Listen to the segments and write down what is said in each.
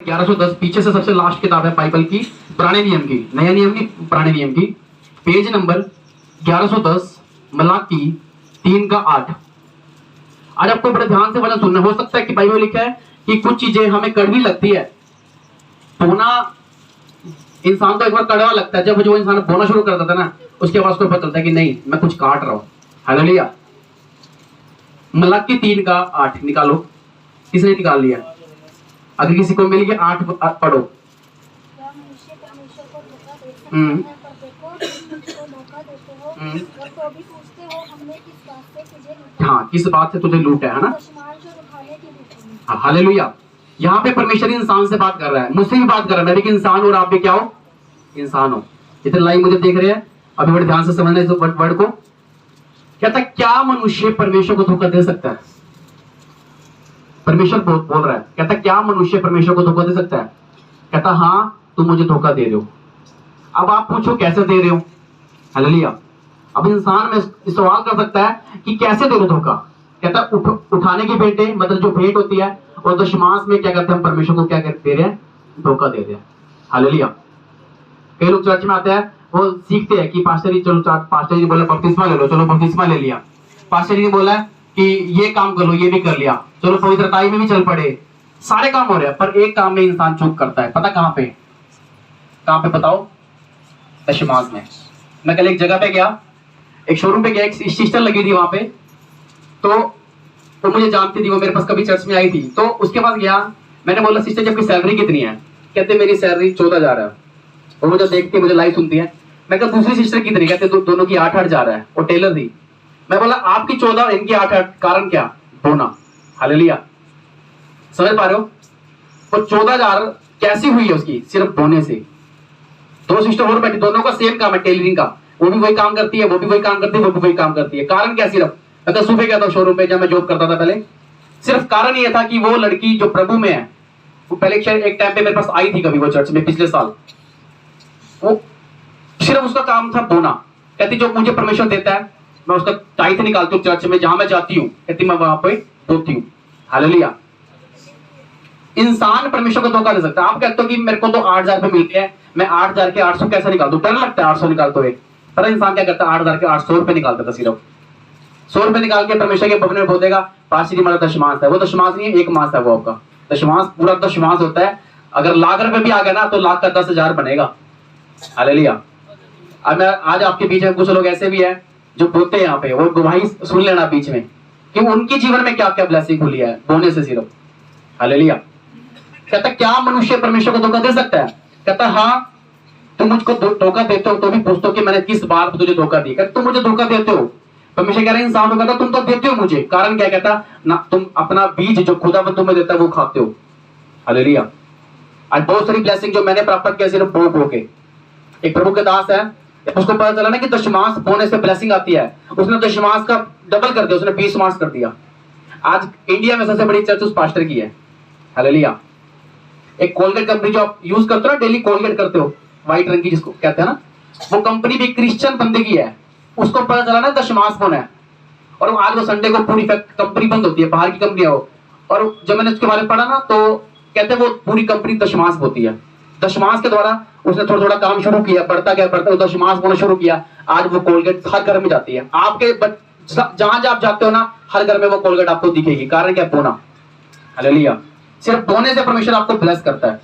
1110 पीछे से सबसे लास्ट किताब है बाइबल की, पुराने नियम की, नया नियम की, पुराने नियम की, पेज नंबर 1110, मलाकी 3:8। आज आपको बड़े ध्यान से वचन सुनना। हो सकता है कि बाइबल में लिखा है कि कुछ चीजें हमें कड़वी लगती है। बोना इंसान को एक बार कड़वा लगता है, जब जो इंसान बोना शुरू कर देता है ना, उसके बाद उसको पता चलता है कि नहीं, मैं कुछ काट रहा हूं। हालेलुया। मलाकी 3:8 निकालो। किसने निकाल लिया? अगर किसी को मिल गया 8 पढ़ो। हाँ, किस बात से तुझे लूटा है ना? हाँ, हालेलुया। यहाँ पे परमेश्वर इंसान से बात कर रहा है, मुझसे भी बात कर रहा है। मैं भी इंसान और आप भी क्या हो? इंसान हो। जितने लाइव मुझे देख रहे हैं, अभी बड़े ध्यान से समझना इस वर्ड को। कहता क्या मनुष्य परमेश्वर को धोखा दे सकता है? परमेश्वर बोल रहा है, कहता क्या मनुष्य परमेश्वर को धोखा दे सकता है? कहता हाँ, तुम मुझे धोखा दे रहे हो। अब आप पूछो कैसे दे रहे हो? हालेलुया। अब इंसान में सवाल कर सकता है कि कैसे दे रहे हो धोखा? कहता उठाने की भेंटें, मतलब जो भेंट होती है, और दशमांश में क्या करते हैं? हम परमेश्वर को क्या दे रहे हैं? धोखा दे रहे हैं। हालेलुया। कई लोग चर्च में आते हैं, वो सीखते हैं कि पास्टर जी, चलो पास्टर जी बोला बपतिस्मा ले लो, चलो बपतिस्मा ले लिया। पास्टर जी ने बोला कि ये काम कर लो, ये भी कर लिया, चलो पवित्रताई में भी चल पड़े। सारे काम हो रहे हैं, पर एक काम में इंसान चूक करता है। पता कहां पे? कहां पे बताओ? दशमांश में। मैं कल एक जगह पे गया, एक शोरूम पे गया, एक सिस्टर लगी थी वहां पे, तो मुझे जानती थी, वो मेरे पास कभी चर्च में आई थी। तो उसके पास गया, मैंने बोला सिस्टर जी आपकी सैलरी कितनी है? कहते मेरी सैलरी 14,000 है। और मुझे देखती है, मुझे लाइव सुनती है। मैं कहा दूसरी सिस्टर कितनी? कहते दोनों की 8-8 जा रहा है। वो टेलर थी। मैं बोला आपकी 14, इनकी 8-8, कारण क्या? बोना। हालेलुया। समझ पा रहे हो? वो 14,000 कैसी हुई है उसकी? सिर्फ बोने से। दो सिस्टर और बैठी, दोनों का सेम काम है, टेलरिंग का। वो भी वही काम करती है, वो भी वही काम करती है, वो भी वही काम करती है। कारण क्या? सिर्फ अगर सुबह गया था शोरूम पे, जब मैं जॉब करता था पहले, सिर्फ कारण ये था कि वो लड़की जो प्रभु में है, वो पहले एक टाइम पे मेरे पास आई थी कभी, वो चर्च में पिछले साल। वो सिर्फ उसका काम था बोना। कहती जो मुझे परमेश्वर देता है, मैं उसका टाइथ निकालती हूँ चर्च में, जहां मैं जाती हूँ। कहती मैं वहां पे बोती हूँ। हालेलुया। इंसान परमेश्वर को धोखा दे सकता है। आप कहते हो कि मेरे को तो 8,000 रुपए मिलते हैं, मैं 8,000 के 800 कैसे निकाल दूं? डर लगता है 800 निकालते हुए। पर इंसान क्या करता है? 8,000 के 800 रुपए निकालता था। सिर्फ 100 रुपए निकाल के परमेश्वर के भवन में बोलेगा पास ही हमारा दशमांश है। वो दशमांश नहीं है, एक मास है वो आपका। दशमांश पूरा दशमांश होता है। अगर लाख रुपए भी आ गया ना, तो लाख का 10,000 बनेगा। हालेलुया। अब आज आपके बीच में कुछ लोग ऐसे भी हैं जो बोलते हैं यहाँ पे, वो गवाही सुन लेना बीच में कि उनके जीवन में क्या क्या ब्लेसिंग खुली है बोने से सिर्फ। हालेलुया। कहता क्या मनुष्य परमेश्वर को धोखा दे सकता है? कहता हाँ, तुम मुझको धोखा देते हो तो भी पूछते हो कि मैंने किस बात पर तुझे धोखा दिया? तुम मुझे धोखा देते हो। परमेश्वर कह रहे इंसान को कहता तुम तो देते हो मुझे। कारण क्या? कहता ना, तुम अपना बीज जो खुदा तुम्हें देता है वो खाते हो। हालेलुया। आज बहुत सारी ब्लेसिंग जो मैंने प्राप्त किया सिर्फ बो बो के। एक प्रभु के दास है, उसको पता चला ना कि दशमांश बोने से ब्लेसिंग आती है, उसने दशमांश का डबल कर दिया, उसने 20 मास कर दिया। आज इंडिया में सबसे बड़ी चर्च उस पास्टर की है। हालेलुया। एक कोलगेट कंपनी जो आप यूज करते हो ना, डेली कोलगेट करते हो, व्हाइट रंग की जिसको कहते हैं ना, वो कंपनी भी क्रिश्चियन बंदे की है। उसको पता चला ना दशमांश बोना है, और आज वो संडे को पूरी कंपनी बंद होती है, बाहर की कंपनी है वो। और जब मैंने उसके बारे में पढ़ा ना, तो कहते हैं वो पूरी कंपनी दशमांश बोती है। दशमांश के द्वारा उसने थोड़ा थोड़ा काम शुरू किया, बढ़ता गया, दशमांश बोना शुरू किया। आज वो कोलगेट हर घर में जाती है। आपके जहां आप जाते हो ना, हर घर में वो कोलगेट आपको दिखेगी। कारण क्या? बोना। हालेलुया। सिर्फ बोने से परमेश्वर आपको ब्लेस करता है।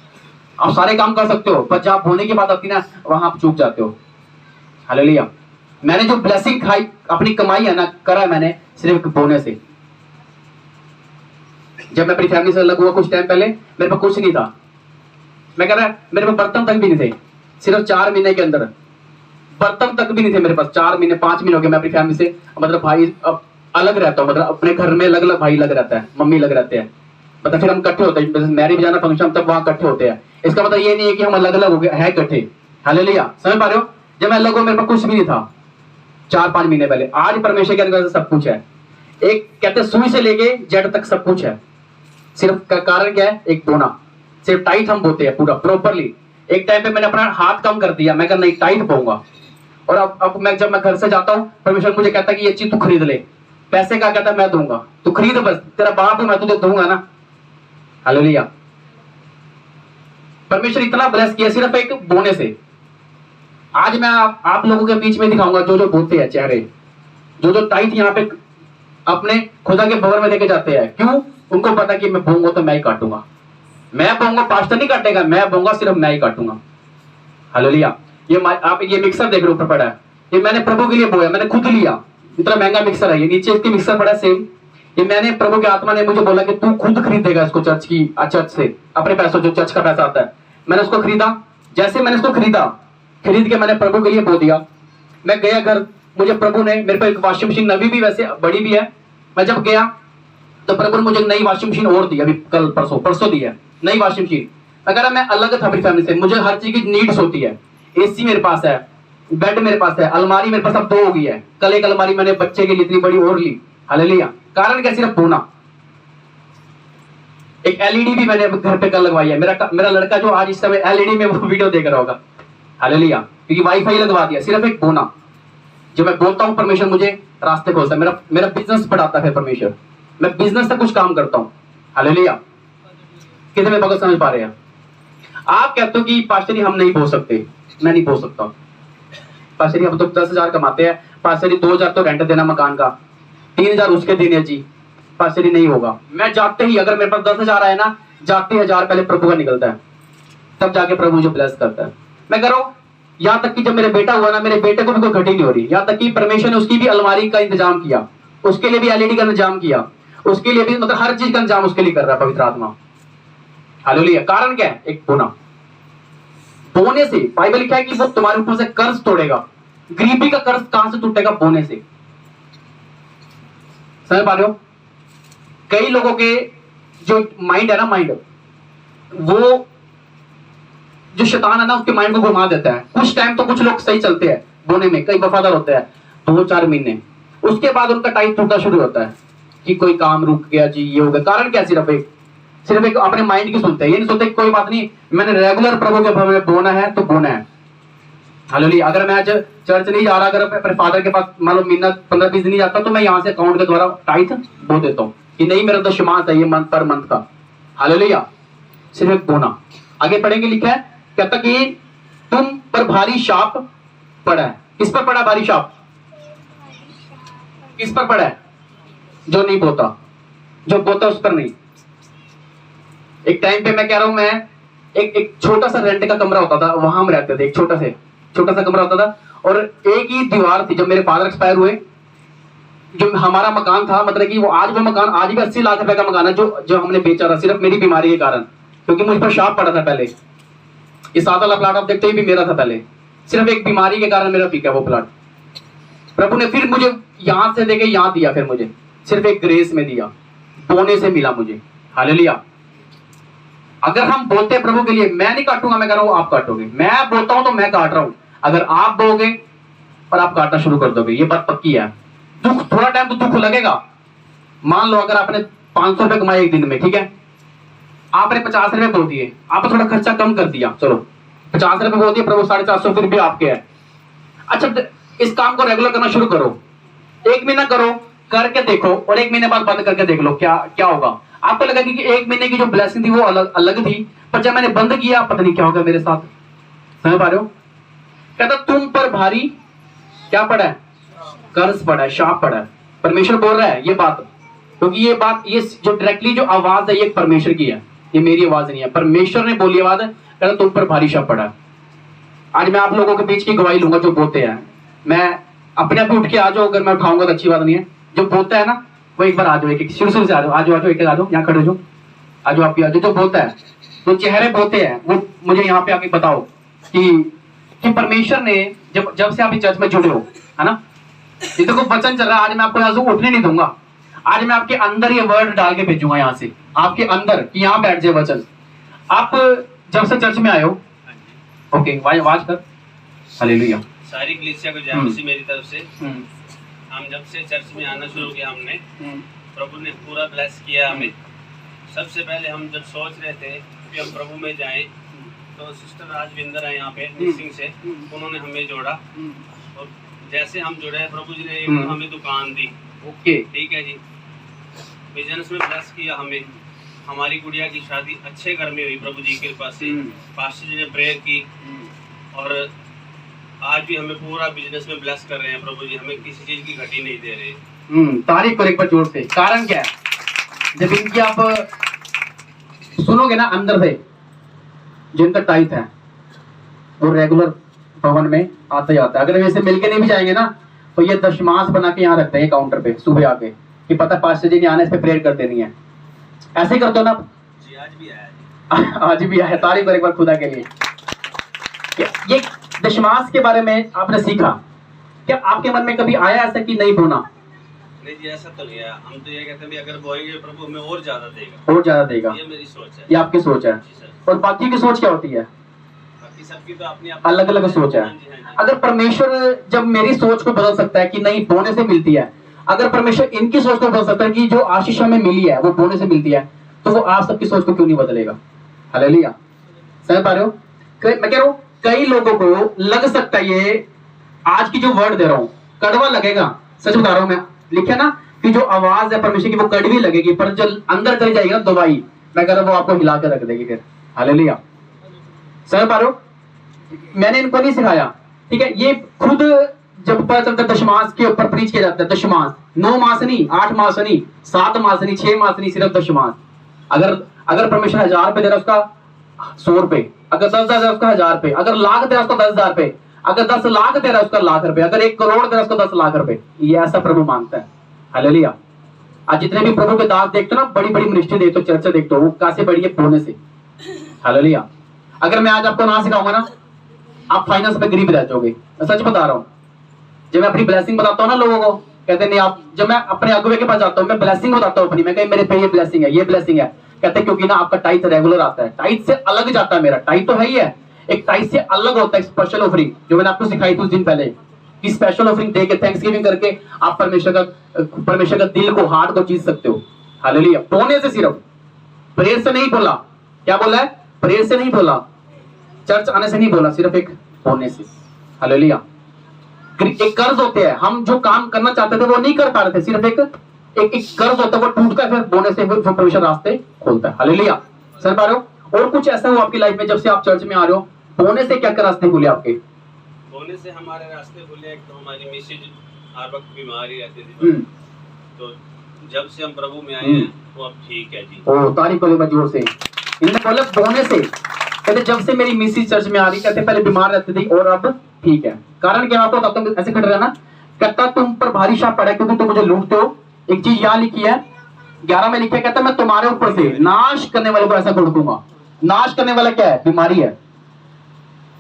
आप सारे काम कर सकते हो, पर जब बोने की बात आती है ना, वहां आप चूक जाते हो। हालेलुया। मैंने जो ब्लेसिंग खाई, अपनी कमाई है ना, करा मैंने सिर्फ बोने से। जब मैं अपनी फैमिली से अलग हुआ कुछ टाइम पहले, मेरे पास कुछ नहीं था। मैं कह रहा मेरे पास बर्तन तक भी नहीं थे। सिर्फ 4 महीने के अंदर बर्तन तक भी नहीं थे मेरे पास। 4 महीने 5 महीने हो गए मैं अपनी फैमिली से, मतलब भाई अब अलग रहता हूँ। मतलब अपने घर में अलग अलग भाई लग रहता है, मम्मी लग रहते हैं। मतलब फिर हम इकट्ठे होते हैं, मैरिज जाना फंक्शन, तब वहां इकट्ठे होते हैं। इसका मतलब ये नहीं है कि हम अलग अलग हो गए हैं, इकट्ठे। हालेलुया। समझ पा रहे हो? जब मैं अलग हुआ मेरे पास कुछ भी नहीं था 4-5 महीने पहले। आज परमेश्वर के अनुग्रह से सब कुछ है। एक कहते सुई से लेके जड़ तक सब कुछ है। सिर्फ कारण क्या है? एक बोना। सिर्फ टाइट हम बोते हैं पूरा प्रॉपरली। एक टाइम पे मैंने अपना हाथ कम कर दिया, मैं नहीं टाइट बोऊंगा। और अब मैं जब मैं घर से जाता हूँ, परमेश्वर मुझे कहता है कि ये चीज तू खरीद ले। पैसे का कहता मैं दूंगा, तू खरीद, बस तेरा बाप हूं मैं, तुझे दूंगा ना। हालेलुया। परमेश्वर इतना ब्लेस किया सिर्फ एक बोने से। आज मैं आप लोगों के बीच में दिखाऊंगा जो जो बोते हैं चेहरे, जो जो टाइट यहाँ पे अपने खुदा के भवन में लेके जाते हैं। क्यों? उनको पता कि मैं बोऊंगा तो मैं ही काटूंगा। मैं बोऊंगा, पास्टर नहीं काटेगा, मैं बोऊंगा सिर्फ मैं ही काटूंगा। हालेलुया। ये आप ये मिक्सर देख रहे हो ऊपर पड़ा है, ये मैंने प्रभु के लिए बोया, मैंने खुद लिया। इतना महंगा मिक्सर है ये, नीचे इसकी मिक्सर पड़ा है सेम। ये मैंने, प्रभु की आत्मा ने मुझे बोला कि तू खुद खरीदेगा इसको चर्च की, चर्च से अपने पैसों, जो चर्च का पैसा आता है। मैंने उसको खरीदा। जैसे मैंने उसको खरीदा, खरीद के मैंने प्रभु के लिए बो दिया। मैं गया घर, मुझे प्रभु ने, मेरे पे एक वॉशिंग मशीन नवी भी, वैसे बड़ी भी है। मैं जब गया तो प्रभु ने मुझे एक नई वॉशिंग मशीन और दी, अभी कल परसों दी है नई वॉशिंग मशीन। अगर मैं अलग था अपनी फैमिली से, मुझे हर चीज की नीड्स होती है। एसी मेरे पास है, बेड मेरे पास है, अलमारी मेरे पास अब 2 हो गई है। कल एक अलमारी मैंने बच्चे के लिए इतनी बड़ी और ली। हालेलुया। कारण क्या? सिर्फ बोना। एक एलईडी भी मैंने घर पे कल लगवाई है। मेरा लड़का जो आज इस समय एलईडी में वो वीडियो देख रहा होगा। हालेलुया। क्योंकि वाईफाई लगवा दिया। सिर्फ एक बोना। जब मैं बोलता हूं परमेश्वर मुझे रास्ते खोलता है, मेरा बिजनेस बढ़ाता है परमेश्वर। मैं बिजनेस से कुछ काम करता हूं। हालेलुया। कितने में बगल समझ पा रहे हैं? आप कहते हो कि पास्टर जी हम नहीं बोल सकते। मैं नहीं बोल सकता। पास्टर जी हम तो 10,000 कमाते हैं, पास्टर जी 2,000 तो रेंट देना मकान का, 3,000 उसके देने जी। पास्टर जी नहीं होगा। मैं जाते ही, अगर मेरे पास 10,000 आए ना, जाते 1,000 पहले प्रभु का निकलता है, तब जाके प्रभु मुझे ब्लेस करता है। मैं कह रहा हूं, यहां तक कि जब मेरे बेटा हुआ ना, मेरे बेटे को भी कोई घटी नहीं हो रही। यहां तक कि परमेश्वर ने उसकी भी अलमारी का इंतजाम किया, उसके लिए भी एलईडी का इंतजाम किया, उसके लिए भी, मतलब हर चीज का इंतजाम उसके लिए कर रहा है पवित्र आत्मा। हालेलुया। कारण क्या है? एक बोना। बोने से बाइबल लिखा है कि वो तुम्हारे ऊपर से कर्ज तोड़ेगा। गरीबी का कर्ज कहां से टूटेगा? बोने से। समझ पा रहे हो? कई लोगों के जो माइंड है ना, माइंड वो जो शैतान है ना, उसके माइंड को घुमा देता है। कुछ टाइम तो कुछ लोग सही चलते हैं बोने में, कई वफादार होते हैं 2-4 महीने, उसके बाद उनका टाइम टूटना शुरू होता है कि कोई काम रुक गया जी, ये हो गया। कारण क्या? सिर्फ एक अपने माइंड की सुनते हैं। ये नहीं सोचते कोई बात नहीं, मैंने रेगुलर प्रभु के भवन में बोना है तो बोना है। हालेलुया। अगर मैं आज चर्च नहीं जा रहा, अगर अपने फादर के पास मान लो महीना 15-20 दिन नहीं जाता, तो मैं यहाँ से अकाउंट के द्वारा टाइथ बो देता हूँ कि नहीं, मेरा दशमांश है ये मंथ पर मंथ का। हालेलुया। सिर्फ एक बोना। आगे पढ़ेंगे, लिखा है कहता कि तुम पर भारी शाप पड़ा है। किस पर पड़ा भारी शाप? किस पर पड़ा है? जो नहीं बोता। जो बोता उस पर नहीं। एक टाइम पे मैं कह रहा हूं, मैं एक छोटा सा रेंट का कमरा होता था, वहां हम रहते थे। एक छोटा सा कमरा होता था और एक ही दीवार थी। जब मेरे फादर एक्सपायर हुए, जो हमारा मकान था, मतलब कि वो मकान आज भी 80 लाख रुपए का मकान है, जो हमने बेचा था सिर्फ मेरी बीमारी के कारण, क्योंकि मुझ पर शाप पड़ा था पहले। ये 7 वाला प्लाट आप देखते ही भी मेरा था पहले, सिर्फ एक बीमारी के कारण मेरा बिका वो प्लाट। प्रभु ने फिर मुझे यहां से देके यहां दिया, फिर मुझे सिर्फ एक ग्रेस में दिया, बोने से मिला मुझे। हालेलुया। अगर हम बोलते हैं प्रभु के लिए, मैं नहीं काटूंगा, मैं कह रहा हूं आप काटोगे। मैं बोलता हूं तो मैं काट रहा हूं। अगर आप बोगे और आप काटना शुरू कर दोगे, ये बात पक्की है। दुख, थोड़ा टाइम तो दुख लगेगा। मान लो अगर आपने 500 रुपए कमाए एक दिन में, ठीक है, आपने 50 रुपए बोल दिए, आपने थोड़ा खर्चा कम कर दिया, चलो 50 रुपए बोल दिए, प्रभु 450 फिर भी आपके है। अच्छा, इस काम को रेगुलर करना शुरू करो। 1 महीना करो, करके देखो, और 1 महीने बाद बंद करके देख लो क्या होगा। आपको लगा कि 1 महीने की जो ब्लेसिंग थी वो अलग थी, पर जब मैंने बंद किया, पता नहीं क्या होगा मेरे साथ। समझ पा रहे हो? कहता तुम पर भारी क्या पड़ा है? कर्ज पड़ा है, शाप पड़ा है। परमेश्वर बोल रहा है ये बात, क्योंकि ये बात, ये जो डायरेक्टली जो आवाज है, ये परमेश्वर की है, ये मेरी आवाज नहीं है। परमेश्वर ने बोली आवाज, कहता तुम पर भारी शाप पड़ा है। आज मैं आप लोगों के बीच की गवाही लूंगा जो बोलते हैं। मैं अपने आप उठ के आ जाओ, अगर मैं उठाऊंगा तो अच्छी बात नहीं है। जो बोलता है ना, वो एक बार आ जाओ, एक शुरू से आ जाओ, एक आ जाओ, यहाँ खड़े हो, आ जाओ, आप भी आ जाओ। जो बोलता है, जो चेहरे बोलते हैं, वो मुझे यहाँ पे आके बताओ कि परमेश्वर ने जब से आप इस चर्च में जुड़े हो, है ना, ये तो वचन चल रहा है। आज मैं आपको यहाँ से उठने नहीं दूंगा। आज मैं आपके अंदर ये वर्ड डाल के भेजूंगा यहाँ से, आपके अंदर, कि यहाँ बैठ जाए वचन। आप जब से चर्च में आए हो, ओके, आवाज कर, हालेलुया। सारी कलीसिया को जय मसीह मेरी तरफ से। हम जब से चर्च में आना शुरू किया, हमने प्रभु ने पूरा ब्लेस किया हमें। सबसे पहले हम जब सोच रहे थे कि हम प्रभु में जाएं, तो सिस्टर राजविंदर है यहाँ पे मिक्सिंग से, उन्होंने हमें जोड़ा, और जैसे हम जुड़े, प्रभु जी ने हमें दुकान दी। ओके, ठीक है जी। बिजनेस में ब्लेस किया हमें, हमारी गुड़िया की शादी अच्छे घर में हुई प्रभु जी की कृपा से। पास्टर जी ने प्रेयर की और आज भी हमें पूरा बिजनेस में ब्लेस कर रहे हैं प्रभु जी, हमें किसी चीज की घटी नहीं दे रहे। तारीफ करो एक बार जोर से। कारण क्या है? जब इनकी आप सुनोगे ना अंदर से, जिनका टाइट है वो रेगुलर भवन में आते जाता है। अगर वैसे मिलके नहीं भी जाएंगे ना तो ये दशमांश बना के यहाँ रखते हैं काउंटर पे सुबह आके कि पता पास्टर जी ने आने से प्रेयर कर देनी है। ऐसे ही करते हो ना जी? आज भी आया आज भी आया। तारीफ करो एक बार खुदा के लिए। ये दशमांश के बारे में आपने सीखा क्या? आपके मन में कभी आया ऐसा कि नहीं बोना? नहीं जी, ऐसा तो नहीं है। हम तो ये कहते हैं अगर बोएंगे प्रभु हमें और ज्यादा देगा, और ज्यादा देगा। ये मेरी सोच है। ये आपकी सोच है। और बाकी की सोच क्या होती है? बाकी सबकी तो अपनी अलग अलग सोच है। अगर परमेश्वर जब मेरी सोच को बदल सकता है कि नहीं बोने से मिलती है, अगर परमेश्वर इनकी सोच को बदल सकता है कि जो आशीष हमें मिली है वो बोने से मिलती है, तो वो आप सबकी सोच को क्यों नहीं बदलेगा? हालेलुया। समझ पा रहे हो? मैं कह रहा हूं कई लोगों को लग सकता है ये आज की जो वर्ड दे रहा हूं कड़वा लगेगा। सच बता रहा हूं मैं, लिखे ना कि जो आवाज है परमेश्वर की वो कड़वी लगेगी, पर जो अंदर चली जाएगी ना दवाई, मैं कह रहा हूं वो आपको हिला के रख देगी फिर। हालेलुया। समझ पा रहे हो? मैंने इनको नहीं सिखाया, ठीक है? ये खुद जब पता चलता दशमांश के ऊपर प्रीच किया जाता है, दशमांश 9 मास नहीं, 8 मास नहीं, 7 मास नहीं, 6 मास नहीं, सिर्फ दशमांश। अगर परमेश्वर 1000 रुपए दे रहा है उसका 100 रुपए, अगर 10,000 दे रहा है उसका 1000 रुपए, अगर लाख दे रहा है उसका 10,000 रुपए, अगर 10 लाख दे रहा है उसका लाख रुपए, अगर 1 करोड़ दे रहा है उसका 10 लाख रुपए। ये ऐसा प्रभु मांगता है। हालेलुया। आज जितने भी प्रभु के दास देखते हो ना, बड़ी बड़ी मिनिस्ट्री देखते हो, चर्चा देखते हो, वो कैसे बड़ी है? बोने से। हालेलुया। अगर मैं आज आपको ना सिखाऊंगा ना, आप फाइनेंस में गरीब रह जाओगे। मैं सच बता रहा हूँ। जब मैं अपनी ब्लेसिंग बताता हूँ ना लोगों को, कहते नहीं आप, जब मैं अपने अगुवे के पास जाता हूँ मैं ब्लेसिंग बताता हूँ अपनी, मैं कहीं मेरे पे ये ब्लेसिंग है, ये ब्लेसिंग है, कहते हैं क्योंकि ना आपका टाइट रेगुलर आता है। टाइट से अलग जाता है मेरा, टाइट तो है ही है, एक टाइट से अलग होता है स्पेशल ऑफरिंग, जो मैंने आपको सिखाई थी उस दिन पहले कि स्पेशल ऑफरिंग देके थैंक्सगिविंग करके आप परमेश्वर का दिल को, हार्ट को जीत सकते हो। हालेलुया। बोने से, सिर्फ प्रेयर से नहीं बोला। क्या बोला है? प्रेयर से नहीं बोला, चर्च आने से नहीं बोला, सिर्फ एक बोने से। हालेलुया। एक कर्ज होते हैं, हम जो काम करना चाहते थे वो नहीं कर पा रहे थे, सिर्फ एक कर्ज होता है, वो टूटता है, फिर बोने से फिर परमेश्वर रास्ते खोलता है। हालेलुया। समझ पा रहे हो? और कुछ ऐसा हो आपकी लाइफ में जब से आप चर्च में आ रहे हो, बोने से क्या क्या रास्ते खुले आपके? बोने से हमारे रास्ते खुले। एक तो हमारी मिसेज हर वक्त बीमार ही रहती थी, तो जब से हम प्रभु में आए हैं वो अब ठीक है जी। ओ तारीफ करो जोर से। इन्होंने बोला बोने से, कहते जब से मेरी मिसेज चर्च में आ रही, कहते पहले बीमार रहती थी और अब ठीक है। कारण क्या? आपको तब तक ऐसे खड़े रहना, कहता तुम पर भारी शाप पड़ा क्योंकि तुम मुझे लूटते हो। एक चीज यहाँ लिखी है 11 में लिखी है, कहता मैं तुम्हारे ऊपर से नाश करने वाले को ऐसा कर दूंगा। नाश करने वाला क्या है? बीमारी है।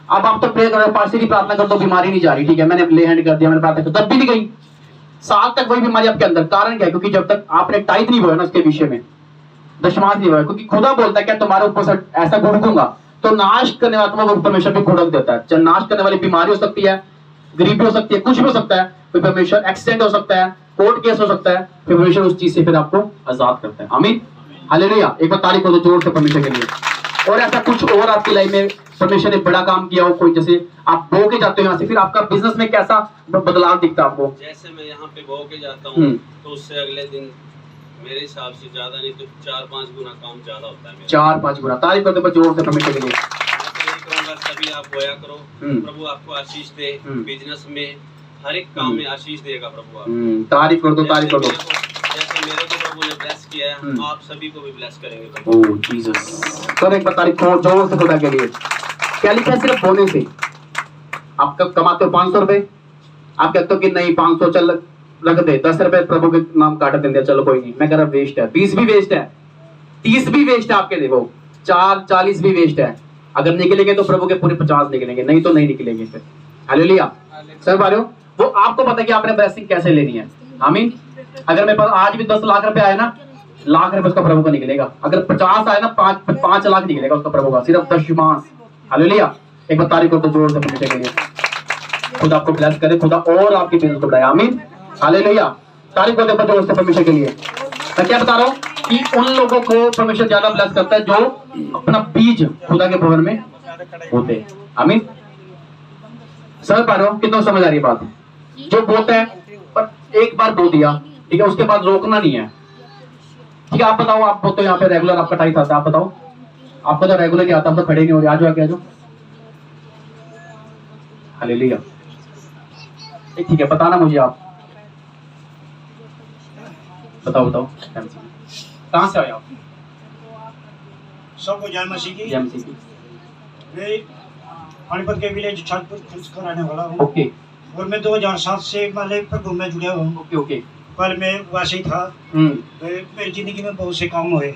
अब आप तो प्रे करो, पास्टर की प्रार्थना कर दो, बीमारी नहीं जा रही, ठीक है, मैंने ले हैंड कर दिया, मैंने प्रार्थना कर, तब भी नहीं गई, साल तक वही बीमारी आपके अंदर। कारण क्या है? क्योंकि जब तक आपने टाइट नहीं बोया ना उसके विषय में, दशमांश नहीं बोया, क्योंकि खुदा बोलता है क्या तुम्हारे ऊपर से ऐसा घुड़कूंगा, तो नाश करने वाला वो परमेश्वर भी घुड़क देता है। चाहे नाश करने वाली बीमारी हो सकती है, गरीबी हो सकती है, कुछ भी हो सकता है, फिर परमेश्वर एक्सीडेंट हो सकता है, कोर्ट केस हो सकता है, फिर परमेश्वर उस चीज से फिर आपको आजाद करता है। आमीन। हालेलुया। एक बार तारीफ करो जोर से परमेश्वर के लिए। और ऐसा कुछ और आपकी लाइफ में परमेश्वर ने बड़ा काम किया हो, कोई जैसे आप बो के जाते हो यहाँ से, फिर आपका बिजनेस में कैसा बदलाव दिखता है आपको? जैसे मैं यहाँ पे बो के जाता हूँ तो उससे अगले दिन मेरे हिसाब से ज्यादा नहीं तो 4-5 गुना काम ज्यादा होता है। 4-5 गुना। तारीफ करते जोर से परमेश्वर के लिए। सभी आप बोया करो, प्रभु आपको आशीष दे, बिजनेस में हर एक काम में आशीष देगा प्रभु आप। तारीफ कर दो, तारीफ कर दो। जैसे मेरे को प्रभु ने ब्लेस किया है, आप सभी को भी ब्लेस करेंगे प्रभु। ओह जीसस। सर एक बार तारीफ करो जोर से खुदा के लिए। क्या लिखा है? सिर्फ बोने से। आप कब कमाते हो 500 रुपए, आप कहते हो कि नहीं 500 चल रख दे, 10 रुपए प्रभु के नाम काट देंगे, चलो कोई नहीं, मैं कह रहा वेस्ट है, 20 भी वेस्ट है, 30 भी वेस्ट है आपके, देखो 40 भी वेस्ट है। अगर निकलेंगे तो प्रभु के पूरे 50 निकलेंगे, नहीं तो नहीं निकलेंगे फिर। हालेलुया। समझ पा रहे हो? वो आपको पता है कि आपने ब्लेसिंग कैसे लेनी है। आमीन। अगर मेरे पास आज भी 10 लाख रुपए आए ना, लाख रुपए उसका प्रभु का निकलेगा। अगर 50 आए ना, 5 लाख निकलेगा उसका प्रभु का, सिर्फ दशमांश। हालेलुया। एक बार तारीफ करो जोर से परमेश्वर के लिए। खुदा आपको ब्लेस करे, खुदा और आपकी बिजनेस को बढ़ाए। आमीन। हालेलुया। तारीफ करते जोर से परमेश्वर के लिए। मैं क्या बता रहा हूँ कि उन लोगों को परमेश्वर ज्यादा ब्लेस करता है जो अपना बीज खुदा के भवन में होते हैं। आमीन। समझ पा रहे हो? कितना समझ आ रही है बात? जो बोता है पर एक बार बो दिया, ठीक है, उसके बाद रोकना नहीं है, ठीक है, आप बताओ, आप तो यहाँ पे रेगुलर आपका टाइट आता है, आप बताओ, आपको तो रेगुलर ही आता, आप तो खड़े नहीं हो रहे, आ जाओ आगे आ जाओ। हालेलुया। ठीक है, बताना मुझे आप, बताओ बताओ कहाँ से आए आप? सबको जय मसीह की। जय मसीह की। मैं पानीपत के विलेज छाटपुर का रहने वाला हूँ। ओके और मैं 2007 से माले प्रभु में जुड़ा हूँ। Okay okay. पहले मैं वासी था। मेरी जिंदगी में बहुत से काम हुए।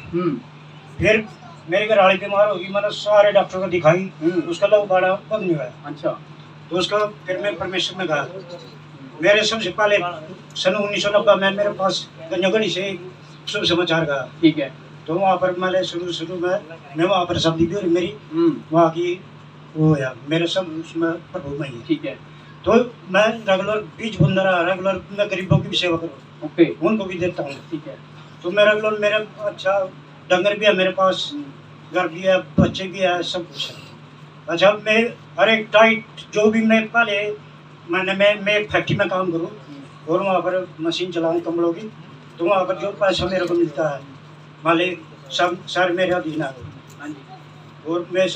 फिर मेरे घर वाली बीमार होगी, मैंने सारे डॉक्टर को दिखाई, उसका लहू बड़ा बंद नहीं हुआ। अच्छा। तो उसका फिर मैं परमेश्वर में गया। मेरे सबसे पहले सन 1990 में मेरे पास गंजागढ़ी से शुभ समाचार गया। ठीक है। तो वहाँ पर मैंने शुरू में मैं वहाँ पर शब्दी भी और मेरी वहाँ की वो है मेरे सब उसमें प्रभु में ही। ठीक है। तो मैं रेगुलर बीज बुन रहा, रेगुलर मैं गरीबों की भी सेवा करूँ। ओके। उनको भी देता हूँ। ठीक है। तो मैं रेगुलर मेरे अच्छा डंगर भी है मेरे पास, घर भी है, बच्चे भी है, सब कुछ है। अच्छा, मैं हर एक टाइट जो भी मैं पहले मैं एक फैक्ट्री में काम करूँ और वहाँ पर मशीन चलाऊँ कमलों की, तो वहाँ पर जो पैसा मेरे को मिलता है मालिक सब सर मेरे अधीन है। और मैं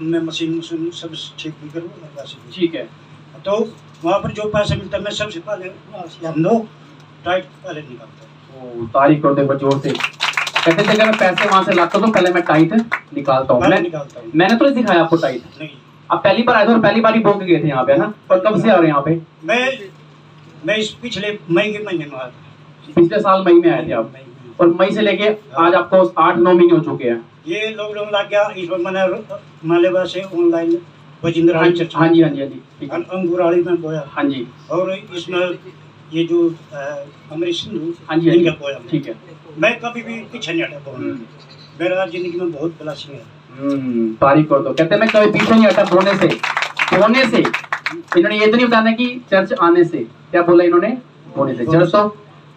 मैं मशीन सब ठीक भी करूँ। ठीक है। तो वहाँ पर जो पैसा मिलता है मैं सबसे पहले हम लोग टाइट पहले निकालते हैं। तारीफ कर दो जोर से। कहते थे मैं पैसे वहाँ से लाता हूँ तो पहले मैं टाइट निकालता हूँ। मैंने तो नहीं सिखाया आपको टाइट। नहीं, आप पहली बार आए थे और पहली बार ही बोल के गए थे यहाँ पे, है ना? और कब से आ रहे हैं यहाँ पे? मैं इस पिछले मई के महीने में आया था। पिछले साल मई में आए थे आप, और मई से लेके आज आपको 8-9 महीने हो चुके हैं। ये लॉकडाउन लग गया, इस पर मैंने मालेवा से ऑनलाइन बजिंद्राली चर्च। हाँ जी हाँ जी हाँ जी। अंगूराली में बोया। हाँ जी। और इसमें ये जो अमरीश सिंधु हाँ जी इनका बोया। ठीक है। मैं कभी भी पीछे नहीं हटा बोलने। मेरा जिंदगी में बहुत ब्लेसिंग है। तारीफ कर दो। कहते हैं मैं कभी पीछे नहीं हटा बोने से। इन्होंने ये तो नहीं बताना कि चर्च आने से, क्या बोला इन्होंने? बोने से। चर्च तो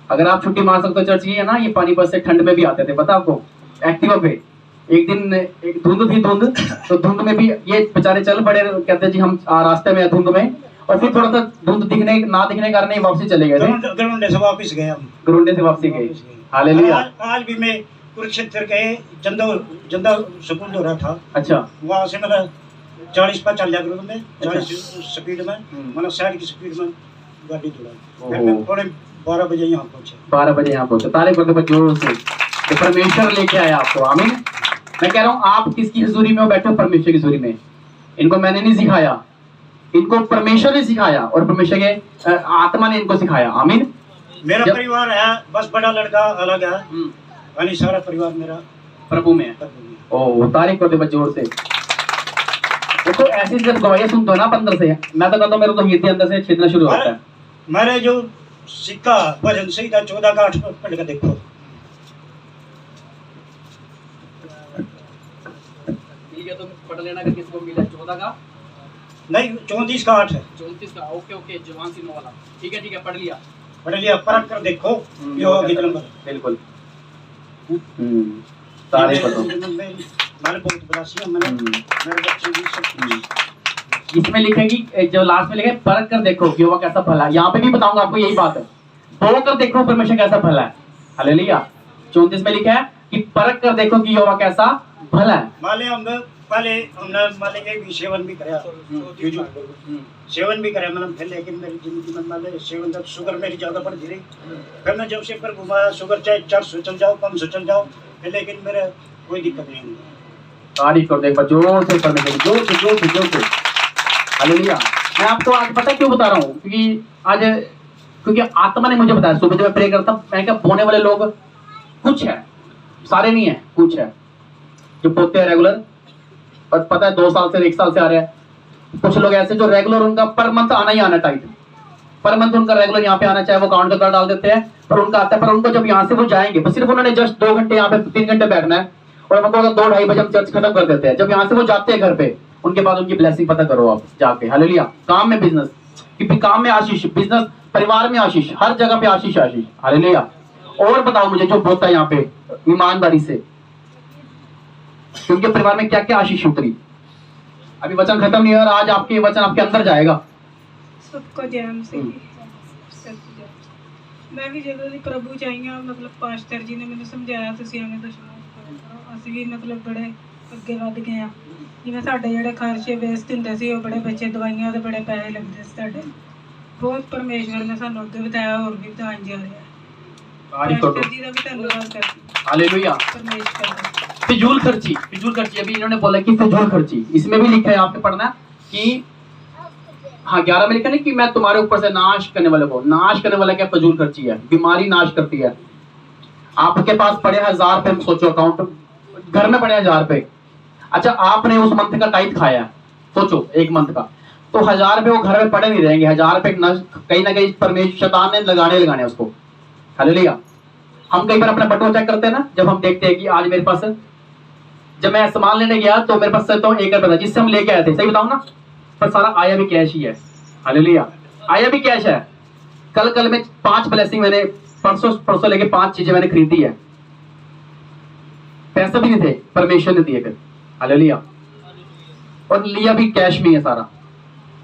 अगर आप छुट्टी मार सकते हो चर्च की, है ना? ये पानीपत से ठंड में भी आते थे, पता आपको, एक्टिवा पे। एक दिन एक धुंध थी, तो धुंध में भी ये बेचारे चल पड़े, कहते जी हम रास्ते में धुंध में, और फिर थोड़ा सा धुंध ना दिखने के कारण वापसी चले गए थे। गरुंडे से वापस गए हम। गरुंडे से वापसी गए। हालेलुया। आज भी मैं कुरुक्षेत्र गए, जंदा स्कूल हो रहा था। अच्छा। वहाँ से मैंने 40 पर चल जाकर में 40 स्पीड में मैंने 60 की स्पीड में गाड़ी दौड़ा। मैं पौने 12 बजे यहाँ पहुँचे। 12 बजे यहाँ पहुँचे। तारीफ करते जोर से। तो परमेश्वर लेके आया आपको। आमीन। मैं कह रहा हूँ आप किसकी हजूरी में हो बैठे हो? परमेश्वर की हजूरी में। इनको मैंने नहीं सिखाया, इनको परमेश्वर ने सिखाया, और परमेश्वर के आत्मा ने इनको सिखाया। आमीन। मेरा परिवार है, बस बड़ा लड़का अलग है, यानी सारा परिवार मेरा प्रभु में है। ओह, तारीफ करते बस जोर से। देखो ऐसी जब गवाहियां सुनते हो ना अंदर से, मैं तो कहता हूँ मेरे तो हृदय अंदर से छिदना शुरू होता है। मेरे जो सिक्का भजन संहिता 14 का 8 पढ़ के देखो। ठीक है, तुम पढ़ लेना कि किसको मिला 14 का नहीं 34 का 8 है। 34 का। ओके ओके, जवान सिंह वाला। ठीक है पढ़ लिया परख कर देखो यो कितना नंबर। बिल्कुल। तारीफ करो। मैंने बहुत ब्लेसिंग मैंने मेरे बच्चे भी सब। इसमें लिखेगी जो लास्ट में लिखे परख कर देखो कि यहोवा कैसा भला है। यहाँ पे भी बताऊंगा आपको यही बात है, बोल कर देखो परमेश्वर कैसा भला है। हालेलुया। 34 में लिखा है कि परख कर देखो कि यहोवा कैसा भला है। हमने माले के भी सेवन भी कराया, सेवन भी कराया मैंने फिर, लेकिन मेरी जिंदगी में माले सेवन तक शुगर मेरी ज्यादा बढ़ती रही। फिर मैं जब से पर घुमाया शुगर चाहे 400 चल जाओ 500 चल जाओ, लेकिन मेरे कोई दिक्कत नहीं हुई। तारीफ कर दो एक बार जोर से परमेश्वर, जोर से। हालेलुया। मैं आपको आज पता क्यों बता रहा हूँ? क्योंकि आत्मा ने मुझे बताया सुबह जब मैं प्रे करता, मैं क्या बोने वाले लोग कुछ है, सारे नहीं है, कुछ है जो बोलते हैं रेगुलर, और पता है 2 साल से 1 साल से आ रहे हैं। कुछ लोग ऐसे जो रेगुलर उनका पर मंथ आना ही आना टाइट, पर मंथ उनका रेगुलर यहाँ पे आना, चाहे वो अकाउंट का डाल देते हैं पर उनका आता है। पर उनको जब यहाँ से वो जाएंगे, बस सिर्फ उन्होंने जस्ट 2 घंटे यहाँ पे 3 घंटे बैठना है, और हमको 2-2:30 बजे हम चर्च खत्म कर देते हैं। जब यहाँ से वो जाते हैं घर पे, उनके बाद उनकी ब्लेसिंग पता करो आप जाके। हालेलुया। काम में बिजनेस, क्योंकि काम में आशीष, बिजनेस, परिवार में आशीष, हर जगह पे आशीष। हालेलुया। और बताओ मुझे जो बोलता है यहाँ पे ईमानदारी से, उनके परिवार में क्या क्या आशीष उतरी। अभी वचन खत्म नहीं हुआ, आज आपके वचन आपके अंदर जाएगा। सबको जय मसीह। ਮੈਂ ਵੀ ਜਦੋਂ ਦੀ ਪ੍ਰਭੂ ਚ ਆਈ ਹਾਂ ਮਤਲਬ ਪਾਸਟਰ ਜੀ ਨੇ ਮੈਨੂੰ ਸਮਝਾਇਆ ਤੁਸੀਂ ਐਵੇਂ ਦੁਸ਼ਮਣ ਕਰੋ, ਅਸੀਂ ਵੀ ਮਤਲਬ ਬੜੇ ਅੱਗੇ ਵੱਧ ਗਏ ਆ। ਜਿਵੇਂ ਸਾਡੇ ਜਿਹੜੇ ਖਰਚੇ ਵੇਸਟ ਹੁੰਦੇ ਸੀ, ਉਹ ਬੜੇ ਬੱਚੇ ਦਵਾਈਆਂ ਦੇ ਬੜੇ ਪੈਸੇ ਲੱਗਦੇ ਸੀ ਸਾਡੇ, ਬਹੁਤ ਪਰਮੇਸ਼ਵਰ ਨੇ ਸਾਨੂੰ ਅੱਗੇ ਵਧਾਇਆ, ਹੋਰ ਵੀ ਵਧਾਉਣ ਜਾ ਰਿਹਾ। पास्टर जी का भी धन्यवाद करती हूँ। हालेलुया। परमेश्वर का फिजूल खर्ची अभी इन्होंने बोला कि फिजूल खर्ची, इसमें भी लिखा है आपने पढ़ना कि हाँ 11 में लिखा है कि मैं तुम्हारे ऊपर से नाश करने वाले को, नाश करने वाला क्या फिजूल खर्ची है, बीमारी नाश करती है। आपके पास पड़े 1000 रुपए, सोचो अकाउंट घर में पड़े 1000 रुपए, अच्छा आपने उस मंथ का टाइट खाया, सोचो एक मंथ का, तो 1000 रुपए वो घर में पड़े नहीं रहेंगे। 1000 रुपए कहीं ना कहीं परमेश्वर शैतान ने लगाने उसको। हालेलुया। हम कई बार अपना बटुआ चेक करते हैं ना, जब हम देखते हैं कि आज मेरे पास, जब मैं सामान लेने गया तो मेरे पास तो 1 रुपया था जिससे हम लेके आए थे, सही बताऊं ना, पर सारा आया भी कैश ही है। हालेलुया। आया भी कैश है। कल में 5 ब्लेसिंग मैंने परसों लेके 5 चीजें मैंने खरीदी है, पैसे भी नहीं थे, परमेश्वर ने दिए फिर। हालेलुया। और लिया भी कैश में है सारा।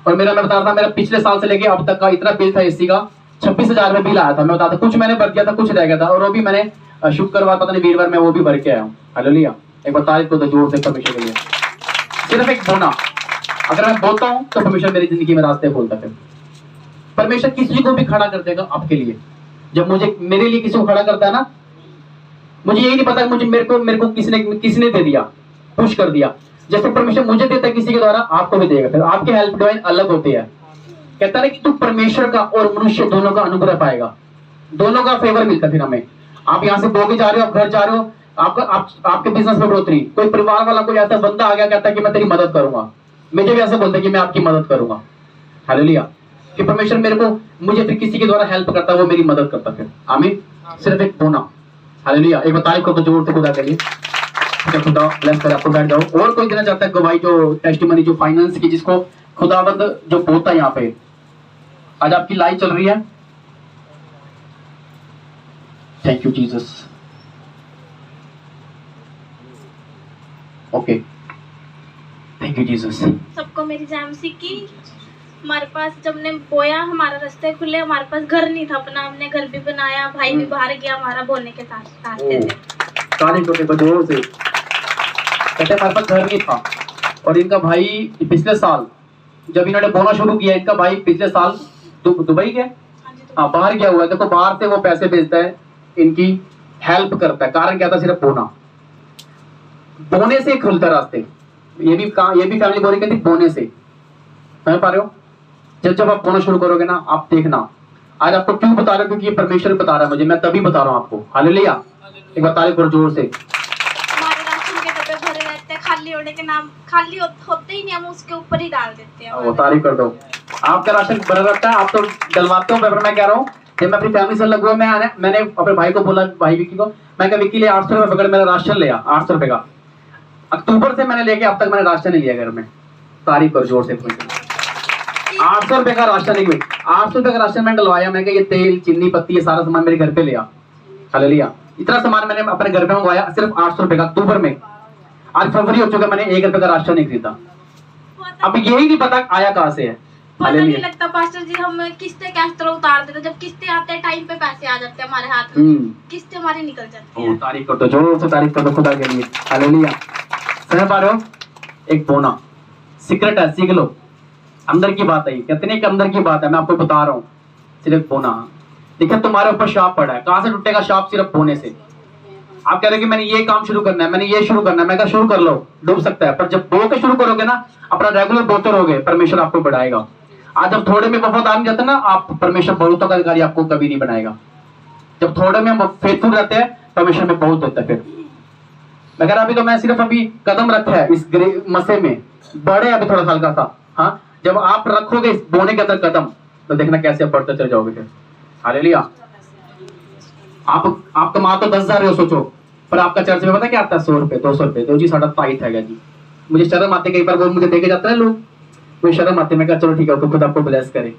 और मैं बता रहा था, मेरा पिछले साल से लेके अब तक का इतना बिल था एसी का, 26,000 में बिल आया था। मैं बताता, कुछ मैंने भर दिया था, कुछ रह गया था, और वो भी मैंने शुक्रवार पता नहीं वीरवार में वो भी भर के आया हूँ। हालेलुया। एक बार तारीफ को तो जोर से परमेश्वर के लिए। सिर्फ एक बोना, अगर मैं बोलता हूँ तो परमेश्वर मेरी जिंदगी में रास्ते खोलता है। परमेश्वर किसी को भी खड़ा कर देगा आपके लिए। जब मुझे मेरे लिए किसी को खड़ा करता है ना, मुझे यही नहीं पता मुझे मेरे को किसने दे दिया, पुश कर दिया। जैसे परमेश्वर मुझे देता है किसी के द्वारा, आपको भी देगा। फिर आपके हेल्प डिवाइन अलग होते हैं। कहता है कि तू परमेश्वर का और मनुष्य दोनों का अनुग्रह पाएगा, दोनों का फेवर मिलता है। फिर हमें, आप यहाँ से बोगे जा रहे हो, आप घर जा रहे हो, आपके बिजनेस में बढ़ोतरी, कोई परिवार वाला कोई ऐसा बंदा आ गया, कहता है कि मैं तेरी मदद करूंगा, मुझे भी ऐसे बोलते हैं कि मैं आपकी मदद करूंगा। हालेलुया। कि परमेश्वर मुझे फिर किसी के द्वारा हेल्प करता है, वो मेरी मदद करता है फिर। आमीन। सिर्फ एक बोना। हालेलुया। एक तारीफ को तो जोर से खुदा के लिए। खुदा ब्लेस करे आपको। बैठ जाओ। और कोई देना चाहता है गवाही, जो टेस्टिमनी, जो फाइनेंस की, जिसको खुदावंद जो बोलता है यहाँ पे। आज आपकी लाइव चल रही है। Thank you Jesus. Okay, thank you Jesus. सबको मेरी जामसी की। हमारे पास जब ने बोया, हमारा रास्ते खुले, हमारे पास घर नहीं था अपना, हमने घर भी बनाया, भाई भी बाहर गया हमारा बोलने के साथ थे। तारीफ को जोर से। कहते हमारे पास घर नहीं था, और इनका भाई पिछले साल जब इन्होंने बोना शुरू किया, इनका भाई पिछले साल दुबई गया, हाँ बाहर गया हुआ है। देखो बाहर से वो पैसे भेजता है, इनकी हेल्प करता है। कारण क्या था? सिर्फ बोने से खुलता रास्ते। ये भी फैमिली बोल रही कहती बोने से, समझ पा रहे हो? जब आप बोना शुरू करोगे ना, आप देखना। आज आपको क्यों बता रहा हूँ? क्योंकि ये परमेश्वर बता रहा है मुझे, मैं तभी बता रहा हूँ आपको। हालेलुया। एक बार तारीफ करो जोर से। खाली होने के नाम, खाली होते ही नहीं, हम उसके ऊपर ही डाल देते हैं। वो तारीफ कर दो। आपका राशन भरा रहता है, आप तो डलवाते हो। मैं कह रहा हूँ, जब मैं अपनी फैमिली से लग हुआ, मैंने अपने भाई को बोला, भाई विक्की को, मैं कहा विक्की ले 800 रुपये पकड़, मेरा राशन ले आ। 800 रुपये का अक्टूबर से मैंने लेके अब तक मैंने राशन नहीं लिया घर में। तारीफ कर जोर से। 800 रुपये का राशन नहीं हुई, 800 रुपये का राशन मैंने डलवाया। मैं ये तेल, चीनी, पत्ती, ये सारा सामान मेरे घर पे लिया। हालेलुया। इतना सामान मैंने अपने घर पे मंगवाया, सिर्फ 800 रुपये का अक्टूबर में। आज फरवरी हो चुका, मैंने 1 रुपये का राशन नहीं खरीदा। अब यही नहीं पता आया कहाँ से है। पता नहीं लगता पास्टर जी, हम किस्तें कैश तरह उतार देते, जब किस्तें आते हैं टाइम पे पैसे आ जाते हैं हमारे हाथ में, किस्तें हमारी निकल जाती हैं। तारीफ कर दो, जोर से तारीफ कर दो खुदा के लिए। हालेलुया। समझ पा रहे हो? एक बोना सीक्रेट है, सीख लो। अंदर की बात है, कहते नहीं कि अंदर की बात है, मैं आपको बता रहा हूँ। सिर्फ बोना। देखिए तुम्हारे ऊपर शाप पड़ा है, कहाँ से टूटेगा शाप? सिर्फ बोने से। आप कह रहे हो कि मैंने ये काम शुरू करना है, मैंने ये शुरू करना है, मैं कहा शुरू कर लो, डूब सकता है। पर जब बो के शुरू करोगे ना, अपना रेगुलर बोते रहोगे, परमेश्वर आपको बढ़ाएगा। आज जब थोड़े में वफादार नहीं जाते ना आप, परमेश्वर बहुतों का अधिकारी आपको कभी नहीं बनाएगा। जब थोड़े में हम फेथफुल रहते हैं, परमेश्वर में बहुत होता है। फिर मैं कह रहा अभी तो मैं सिर्फ अभी कदम रखा है इस मसे में, बड़े अभी थोड़ा हल्का सा। हाँ, जब आप रखोगे इस बोने के अंदर कदम, तो देखना कैसे आप बढ़ते चले जाओगे फिर। हालेलुया। आप कमा तो 10,000 हो, सोचो, पर आपका चर्च में पता क्या आता है? 100 रुपए, 200 रुपए। तो जी साढ़ा ताइट है जी। मुझे शर्म आती, कई बार वो मुझे देखे जाते हैं लोग, मुझे शर्म आती। मैं कहा चलो ठीक है, तो खुद आपको ब्लेस करे।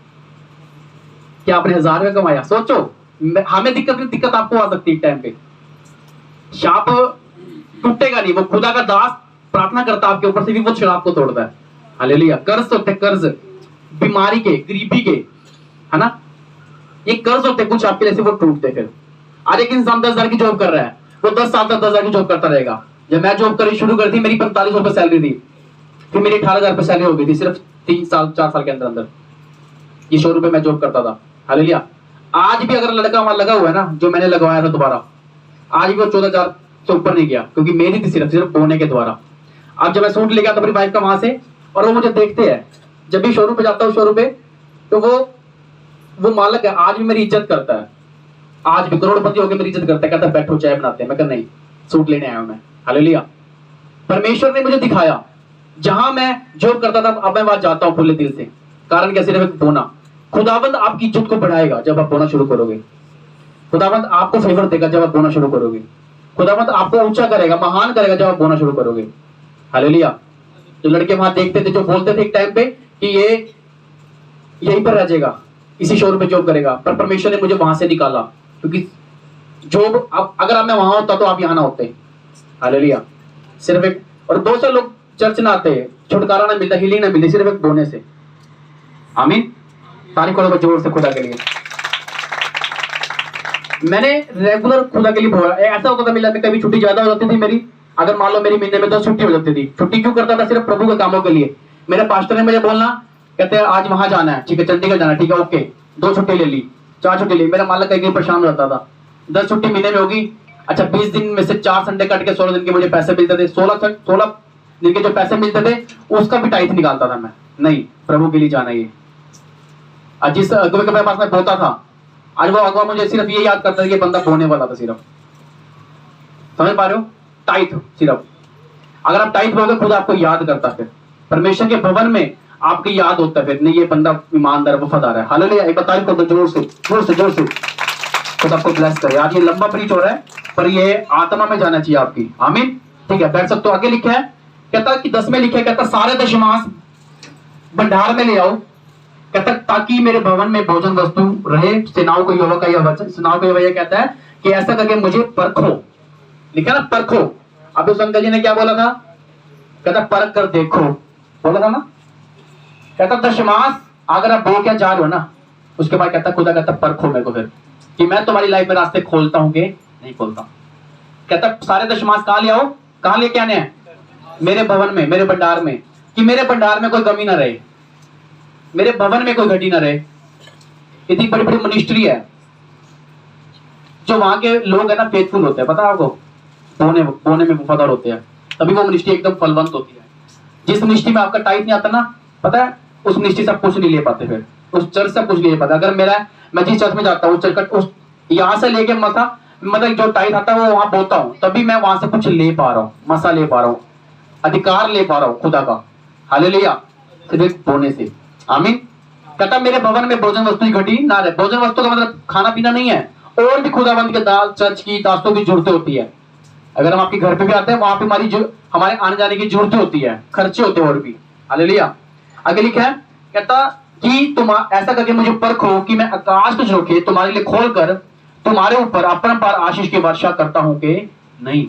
क्या आपने 1000 रुपए कमाया? सोचो, हमें दिक्कत आपको आ सकती है टाइम पे। शाप टूटेगा नहीं, वो खुदा का दास प्रार्थना करता आपके ऊपर से भी, वो शराब को तोड़ता है। हालेलुया। कर्ज होते, कर्ज बीमारी के, गरीबी के, है ना, ये कर्ज होते कुछ आपके लिए, वो टूटते। फिर आज एक इंसान 10,000 की जॉब कर रहा है, वो 10 साल तक 10,000 की जॉब करता रहेगा। जब मैं जॉब करनी शुरू कर दी, मेरी 4500 रुपए सैलरी थी, फिर मेरी 18,000 रुपए सैलरी हो गई थी सिर्फ 3 साल 4 साल के अंदर अंदर। ये शोरूम पे मैं जॉब करता था। हालेलुया। आज भी अगर लड़का वहां लगा हुआ है ना, जो मैंने लगवाया था दोबारा, आज भी वो 14,000 से ऊपर नहीं गया, क्योंकि मेरी थी सिर्फ बोने के द्वारा। अब जब मैं सूट लेके आता अपनी वाइफ का वहां से, और वो मुझे देखते हैं, जब भी शोरूम पे जाता हूँ शोरूम पे, तो वो मालिक है, आज भी मेरी इज्जत करता है। आज भी करोड़पति होकर मेरी इज्जत करता है, कहता है बैठो चाय बनाते हैं। मैं कहता नहीं, सूट लेने आया हूं मैं। हालेलुया। परमेश्वर ने मुझे दिखाया, जहां मैं जॉब करता था अब मैं वहां जाता हूं खुले दिल से। कारण क्या? सिर्फ एक बोना। खुदावंद आपकी इज्जत को बढ़ाएगा जब आप बोना शुरू करोगे। खुदावंद आपको फेवर देगा जब आप बोना शुरू करोगे। खुदावंद आपको ऊंचा करेगा, महान करेगा जब आप बोना शुरू करोगे। हालेलुया। जो लड़के वहां देखते थे, जो बोलते थे एक टाइम पे कि ये यहीं पर रह जाएगा, इसी शोरूम पे जॉब करेगा, पर परमेश्वर ने मुझे वहां से निकाला, क्योंकि जॉब अगर मैं वहां होता तो आप यहाँ ना होते। हालेलुया। सिर्फ एक, और बहुत से लोग चर्च ना आते, छुटकारा ना मिलता, हीलिंग ना मिलती, सिर्फ एक बोने से। आमीन। तारीफ करो जोर से खुदा के लिए। मैंने रेगुलर खुदा के लिए बोला। ऐसा होता था मेरे, कभी छुट्टी ज्यादा हो जाती थी मेरी, अगर मान लो मेरी महीने में 10 छुट्टी हो जाती थी। छुट्टी क्यों करता था? सिर्फ प्रभु के कामों के लिए। मेरे पास्टर ने मुझे बोलना, कहते हैं आज वहां जाना है, ठीक है, चंडीगढ़ जाना है, ठीक है, ओके, 2 छुट्टी ले ली, 4 छुट्टी ली। मेरा मालिक कहीं परेशान रहता था, 10 छुट्टी महीने में होगी, अच्छा 20 दिन में से 4 संडे कट के 16 दिन के मुझे पैसे मिलते थे। 16 दिन के जो पैसे मिलते थे उसका भी टाइट निकालता था मैं। नहीं, प्रभु के लिए जाना। ये आज जिस अगुवे के पास में बोता था, आज वो अगुवा मुझे सिर्फ ये याद करता था कि बंदा बोने वाला था। सिर्फ समझ पा रहे हो? टाइट। सिर्फ अगर आप टाइट रहोगे, खुद आपको याद करता, फिर परमेश्वर के भवन में आपकी याद होता है, फिर नहीं ये बंदा ईमानदार वफादार है। हालेलुया। एक बताइए को जोर से जोर से जोर से। खुद आपको ब्लेस करे। आज ये लंबा प्रीच हो रहा है, पर ये आत्मा में जाना चाहिए आपकी। आमीन। ठीक है, बैठ सकते हो। आगे लिखा है, कहता कि 10 में लिखा है, कहता सारे दशमांश भंडार में ले आओ, कहता ताकि मेरे भवन में भोजन वस्तु रहे। सेनाओं को यहोवा का यह वचन, सेनाओं को यहोवा यह कहता है कि ऐसा करके मुझे परखो। लिखा ना, परखो। अब उस अंकल जी ने क्या बोला था? कहता परख कर देखो, बोला था ना। कहता दशमांश अगर आप बो क्या जा रहे हो ना, उसके बाद कहता खुदा कहता परखो मेरे को, फिर कि मैं तुम्हारी लाइफ में रास्ते खोलता हूं कि नहीं खोलता। कहता सारे दशमांश कहां ले आओ, कहां लेके आने हैं? मेरे भवन में, मेरे भंडार में, कि मेरे भंडार में कोई कमी ना रहे, मेरे भवन में कोई घटी ना रहे। इतनी बड़ी बड़ी मिनिस्ट्री है, जो वहां के लोग है ना फेथफुल होते हैं, पता है आपको, बोने में वफादार होते हैं, तभी वो मिनिस्ट्री एकदम फलवंत होती है। जिस मिनिस्ट्री में आपका टाइट नहीं आता ना, पता है, उस मिनिस्ट्री से आप कुछ नहीं ले पाते, फिर उस चर्च से कुछ नहीं ले पाते। अगर मैं जिस चर्च में जाता हूँ, उस यहाँ से लेके मतलब जो टाइट आता है वो वहां बोता हूँ, तभी मैं वहां से कुछ ले पा रहा हूँ, मसा ले पा रहा हूँ, अधिकार ले पा रहा हूँ खुदा का। हालेलुया। सिर्फ बोने से। आमीन। कहता मेरे भवन में भोजन वस्तु घटी ना रहे। भोजन वस्तु का मतलब खाना पीना नहीं है, और भी खुदावंत के चर्च की दासों की जरूरतें होती है। अगर हम आपके घर पे भी आते हैं, वहां पे हमारे आने जाने की जरूरतें होती है, खर्चे होते हैं और भी। हालेलुया। आगे लिखा है, कहता कि तुम ऐसा करके मुझे परखो कि मैं आकाश के झरोखे तुम्हारे लिए खोलकर तुम्हारे ऊपर अपरंपार आशीष की वर्षा करता हूं कि नहीं।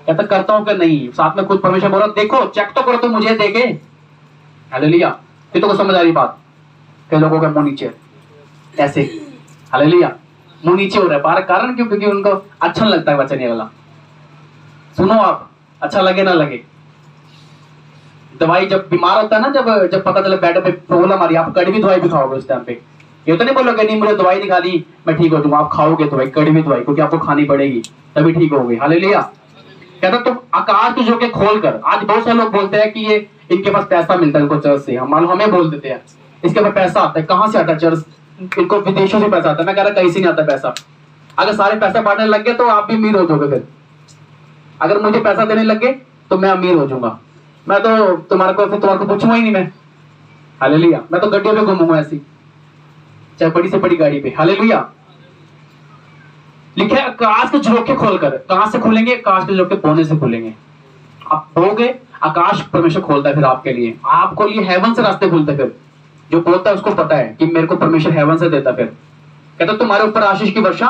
कहता करता हूं कि नहीं, साथ में खुद परमेश्वर बोल रहा देखो, चेक तो करो, तो मुझे देखे। हालेलुया। फिर तो समझ आ रही बात। कई लोगों का मुंह नीचे ऐसे, हालेलुया, मुंह नीचे हो रहा है। बार कारण क्यों? क्योंकि उनको अच्छा लगता है वचन ये वाला। सुनो आप, अच्छा लगे ना लगे। दवाई जब बीमार होता है ना, जब पता चले बेड पे प्रॉब्लम आ रही है, आप कड़वी दवाई भी खाओगे उस टाइम पे। ये तो नहीं बोलोगे नहीं मुझे दवाई नहीं खा ली मैं ठीक हो जाऊंगा। आप खाओगे दवाई, कड़वी दवाई, क्योंकि आपको खानी पड़ेगी, तभी ठीक होगी। हालेलुया। कहता तुम आकाश के झरोखे खोल कर। आज बहुत से लोग बोलते हैं कि ये इनके पास पैसा मिलता है, इनको चर्च से। हम हमें बोल देते हैं इसके पास पैसा आता है। कहां से आता है? चर्च, इनको विदेशों से पैसा आता है। मैं कह रहा कहीं से नहीं आता पैसा। अगर सारे पैसे बांटने लग गए तो आप भी अमीर हो जाओगे। फिर अगर मुझे पैसा देने लग गए तो मैं अमीर हो जाऊंगा। मैं तो तुम्हारे को पूछूंगा ही नहीं मैं। हालेलुया। मैं तो गड्डियों पे घूमूंगा ऐसी, चाहे बड़ी से बड़ी गाड़ी पे। हालेलुया। लिखे आकाश के झरोखे खोलकर। कहां से खोलेंगे? आकाश के झरोखे बोने से खोलेंगे। आप बोगे, आकाश परमेश्वर खोलता है फिर आपके लिए, आपको लिए हेवन से रास्ते खुलते। फिर जो बोलता है उसको पता है कि मेरे को परमेश्वर हेवन से देता। फिर कहता तुम्हारे ऊपर आशीष की वर्षा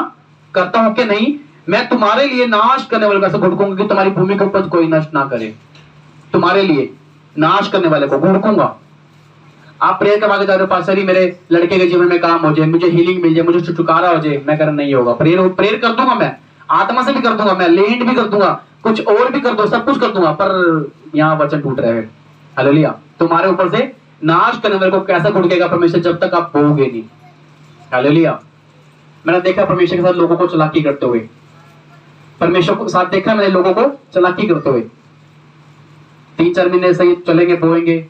करता हूं कि नहीं, मैं तुम्हारे लिए नाश करने वाले को ऐसे घुड़कूंगा कि तुम्हारी भूमि के उपज कोई नष्ट ना करे। तुम्हारे लिए नाश करने वाले को घुड़कूंगा। आप प्रेयर करवा जा रहे हो, पास्टर जी मेरे लड़के के जीवन में काम हो जाए, मुझे हीलिंग मिल जाए, मुझे छुटकारा हो जाए, मैं कर नहीं होगा। प्रेयर कर दूंगा, मैं आत्मा से भी कर दूंगा, मैं लेंट भी कर दूंगा, कुछ और भी कर दूंगा, सब कुछ कर दूंगा, पर यहाँ वचन टूट रहे हैं। हालेलुया। तुम्हारे ऊपर से नाश करने वाले को कैसा घुड़केगा परमेश्वर, जब तक आप बोओगे नहीं। हालेलुया। मैंने देखा परमेश्वर के साथ लोगों को चालाकी करते हुए, परमेश्वर के साथ देखा मैंने लोगों को चालाकी करते हुए। 3-4 महीने सही चलेंगे, बोएंगे,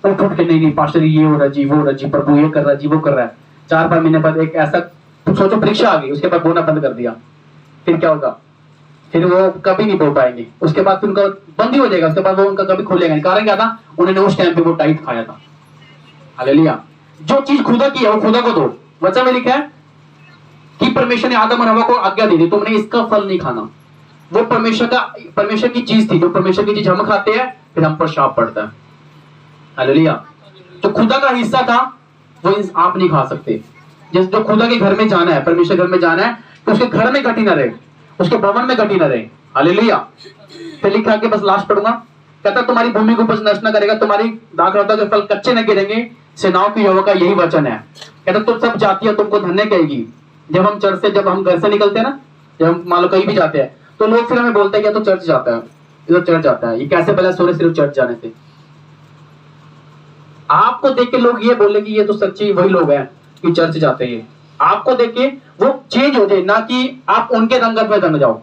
उठ के नहीं पास्टर ये हो रहा जी, वो हो रहा जी, प्रभु ये कर रहा जी, वो कर रहा है। 4-5 महीने बाद एक ऐसा सोचो परीक्षा आ गई, उसके बाद बोना बंद कर दिया, फिर क्या होगा? फिर वो कभी नहीं बोल पाएंगे, उसके बाद फिर उनका बंद ही हो जाएगा, उसके बाद वो उनका कभी खुलेगा नहीं। कारण क्या था? उन्होंने उस टाइम पे वो टाइट खाया था। हालेलुया। जो चीज खुदा की है वो खुदा को दो। वचन में लिखा है कि परमेश्वर ने आदम और हवा को आज्ञा दी थी, तुमने इसका फल नहीं खाना। वो परमेश्वर की चीज थी, जो परमेश्वर की चीज हम खाते हैं फिर हम पर शाप पड़ता है। हालेलुया। जो खुदा का हिस्सा था वो आप नहीं खा सकते। जिस जो खुदा के घर में जाना है, परमेश्वर घर में जाना है, तो उसके घर में घटी ना रहे, उसके भवन में घटी ना रहे। हालेलुया। फिर लिखा के बस लास्ट पढ़ूंगा, कहता तुम्हारी भूमि को उपज नष्ट न करेगा, तुम्हारी दाखलता के फल कच्चे न गिरेंगे, सेनाओं की यहोवा का यही वचन है। कहता तुम सब जातियां तुमको धन्य कहेगी। जब हम चर्च से, जब हम घर से निकलते हैं ना, जब हम मान लो कहीं भी जाते हैं, तो लोग फिर हमें बोलते हैं कि तो चर्च जाता है, इधर चर्च जाता है, ये कैसे भला सोरे सिर्फ चर्च जाने से। आपको देख के लोग ये बोले कि ये तो सच्ची वही लोग हैं कि चर्च जाते हैं। आपको देख के वो चेंज हो जाए, ना कि आप उनके रंगत में रंग जाओ।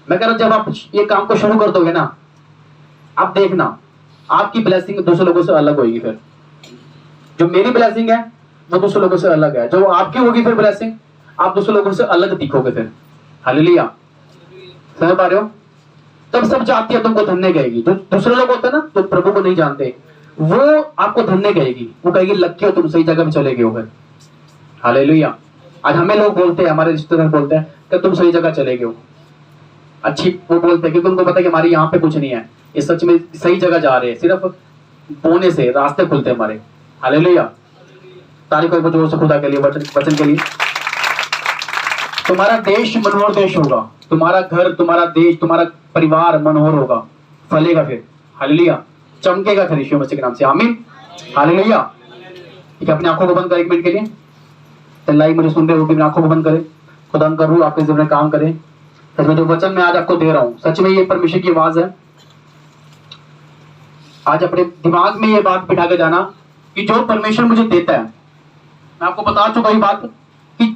मैं कह रहा हूं जब आप ये काम को शुरू कर दोगे ना, आप देखना आपकी ब्लेसिंग दूसरे लोगों से अलग होगी। फिर जो मेरी ब्लेसिंग है वो दूसरे लोगों से अलग है, जो आपकी होगी फिर ब्लेसिंग, आप दूसरे लोगों से अलग दिखोगे फिर। हालेलुया। समझ पा रहे हो? तब सब जातियां तुमको धन्य कहेगी। जो दूसरे लोग होते हैं ना, जो प्रभु को नहीं जानते, वो आपको धन्य कहेगी, वो कहेगी लक्की हो, तुम सही जगह पे चले गए हो फिर। हालेलुया। आज हमें लोग बोलते हैं, हमारे रिश्तेदार बोलते हैं कि तुम सही जगह चले गए हो। अच्छी वो बोलते हैं क्योंकि उनको पता है कि हमारे यहाँ पे कुछ नहीं है, ये सच में सही जगह जा रहे हैं, सिर्फ बोने से रास्ते खुलते हैं हमारे। हालेलुया। तारीफ करो जोर से खुदा के लिए, वचन के लिए। तुम्हारा देश मनोहर देश होगा, तुम्हारा घर, तुम्हारा देश, तुम्हारा परिवार मनोहर होगा, फलेगा फिर। हालेलुया। चमकेगा फिर यीशु मसीह के नाम से। आमीन। हालेलुया। ठीक है, अपनी आंखों को बंद करें 1 मिनट के लिए। लाइव मुझे सुन रहे हो, अपनी आंखों को बंद करें। खुदा का रूह आपके जीवन में काम करे। सच में जो वचन मैं आज आपको दे रहा हूं, सच में ये परमेश्वर की आवाज है। आज अपने दिमाग में ये बात बिठा के जाना कि जो परमेश्वर मुझे देता है, मैं आपको बता चुका ये बात कि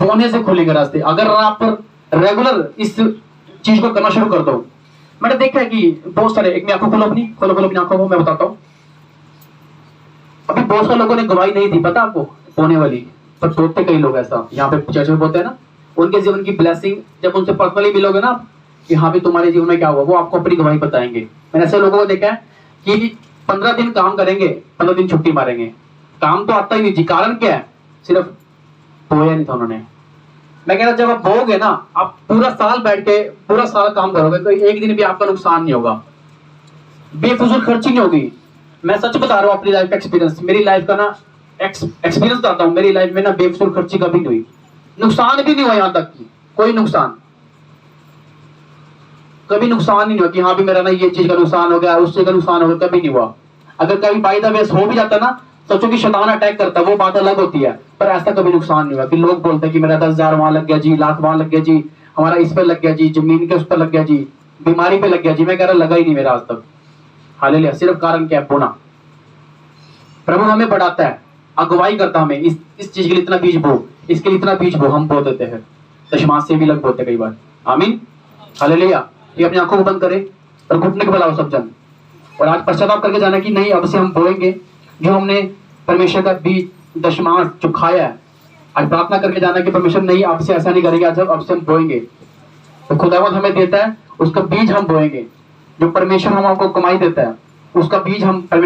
बोने से खुलेंगे रास्ते, अगर आप रेगुलर इस चीज को करना शुरू कर दो। मैंने देखा है कि बहुत सारे, एक आंखों खोलो अपनी, खोलो अपनी आंखों को, मैं बताता हूँ। अभी बहुत सारे लोगों ने गवाही नहीं दी, पता आपको, बोने वाली, पर बोलते कई लोग ऐसा यहाँ पे चर्च में बोलते हैं ना, उनके जीवन की ब्लेसिंग जब उनसे पर्सनली मिलोगे ना कि हाँ भी तुम्हारे जीवन में क्या हुआ, वो आपको अपनी गवाही बताएंगे। मैंने ऐसे लोगों को देखा है कि 15 दिन काम करेंगे, 15 दिन छुट्टी मारेंगे, काम तो आता ही नहीं जी। कारण क्या है? सिर्फ बोया नहीं था उन्होंने। मैं कह रहा जब आप बोओगे ना, आप पूरा साल बैठ के पूरा साल काम करोगे तो एक दिन भी आपका नुकसान नहीं होगा, बेफजूल खर्ची नहीं होगी। मैं सच बता रहा हूँ अपनी लाइफ का एक्सपीरियंस, मेरी लाइफ का ना एक्सपीरियंस बताता हूँ। मेरी लाइफ में ना बेफजूल खर्ची कभी नहीं हुई, नुकसान भी नहीं हुआ, यहाँ तक कि कोई नुकसान, कभी नुकसान नहीं हुआ कि हाँ भी मेरा ना ये चीज का नुकसान हो गया, उस चीज का नुकसान हो गया, कभी नहीं हुआ। अगर कभी बाय द वे हो भी जाता ना, सोचो कि शैतान अटैक करता, वो बात अलग होती है, पर ऐसा कभी नुकसान नहीं हुआ कि लोग बोलते हैं कि मेरा 10,000 वहां लग गया जी, लाख वहां लग गया जी, हमारा इस पे लग गया जी, जमीन के उस पर लग गया जी, बीमारी पे लग गया जी। मैं कह रहा लगा ही नहीं मेरा आज तक। हालेलुया। सिर्फ कारण क्या है? बोना। प्रभु हमें बढ़ाता है, अगुवाई करता हमें, इस चीज के लिए इतना बीज बो, इसके लिए इतना बीज बो, हम बो देते हैं, दशमांश से भी लग बोते कई बार। आमीन। हालेलुया। ये अपनी आंखों को बंद करे और घुटने को बुलाओ सब जन, और आज पश्चाताप करके जाना कि नहीं अब से हम बोएंगे जो हमने परमेश्वर का बीज दशमांश जो खाया है। आज प्रार्थना करके जाना कि परमेश्वर नहीं अब से ऐसा नहीं करेंगे, आज अब से हम बोएंगे। तो खुदावंद हमें देता है, उसका बीज हम बोएंगे। जो परमेश्वर हम आपको कमाई देता है, उसका बीज हम